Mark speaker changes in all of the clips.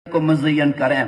Speaker 1: کو مزین کریں،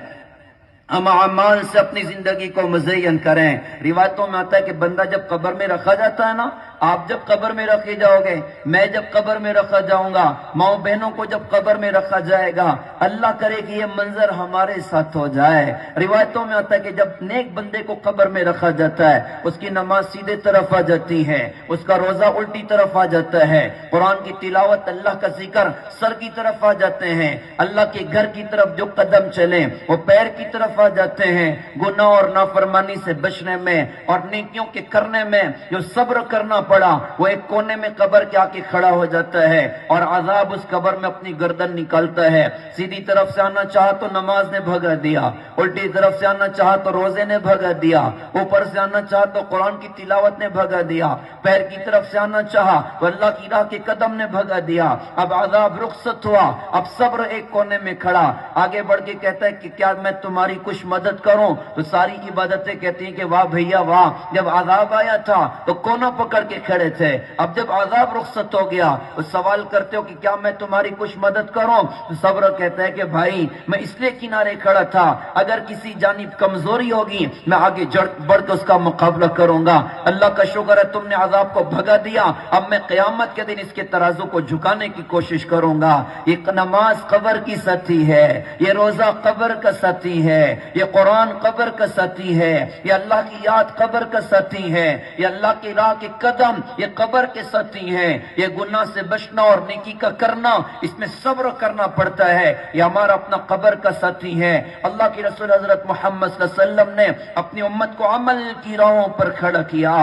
Speaker 1: ہم اعمال سے اپنی زندگی کو مزین کریں۔ روایتوں میں آتا ہے کہ بندہ جب قبر میں رکھا جاتا ہے نا، آپ جب قبر میں رکھے جاؤ گے، میں جب قبر میں رکھا جاؤں گا، ماں بہنوں کو جب قبر میں رکھا جائے گا، اللہ کرے کہ یہ منظر ہمارے ساتھ ہو جائے۔ روایتوں میں آتا ہے کہ جب نیک بندے کو قبر میں رکھا جاتا ہے، اس کی نماز سیدھے طرف آ جاتی ہے، اس کا روزہ الٹی طرف آ جاتا ہے، قرآن کی تلاوت، اللہ کا ذکر سر کی طرف آ جاتے ہیں، اللہ کے گھر کی طرف جو قدم چلیں وہ پیر کی طرف آ جاتے ہیں، گناہ اور نافرمانی سے بچنے میں اور نیکیوں کے کرنے میں جو صبر کرنا پڑا وہ ایک کونے میں قبر کے آ کے کھڑا ہو جاتا ہے اور عذاب اس قبر میں اپنی گردن نکالتا ہے۔ سیدھی طرف سے آنا چاہا تو نماز نے بھگا دیا، الٹی طرف سے آنا چاہا تو روزے نے بھگا دیا، اوپر سے آنا چاہا تو قرآن کی تلاوت نے بھگا دیا، پیر کی طرف سے آنا چاہا تو اللہ کی راہ کے قدم نے بھگا دیا۔ اب عذاب رخصت ہوا، اب صبر ایک کونے میں کھڑا، آگے بڑھ کے کہتا ہے کہ کیا میں تمہاری کچھ مدد کروں؟ تو ساری عبادتیں کہتی ہیں کہ واہ بھیا واہ، جب عذاب آیا تھا تو کونا پکڑ کے کھڑے تھے، اب جب عذاب رخصت ہو گیا تو سوال کرتے ہو کہ کیا میں تمہاری کچھ مدد کروں؟ تو صبر کہتا ہے کہ بھائی میں اس لیے کنارے کھڑا تھا، اگر کسی جانب کمزوری ہوگی میں آگے بڑھ کے اس کا مقابلہ کروں گا۔ اللہ کا شکر ہے تم نے عذاب کو بھگا دیا، اب میں قیامت کے دن اس کے ترازو کو جھکانے کی کوشش کروں گا۔ یہ نماز قبر کی ساتھی ہے، یہ روزہ قبر کا ساتھی ہے، یہ قرآن قبر کا ساتھی ہے، یہ اللہ کی یاد قبر کا ساتھی ہے، یہ اللہ کی راہ کے قدم یہ قبر کے ساتھی ہیں، یہ گناہ سے بچنا اور نیکی کا کرنا اس میں صبر کرنا پڑتا ہے، یہ ہمارا اپنا قبر کا ساتھی ہے۔ اللہ کی رسول حضرت محمد صلی اللہ علیہ وسلم نے اپنی امت کو عمل کی راہوں پر کھڑا کیا۔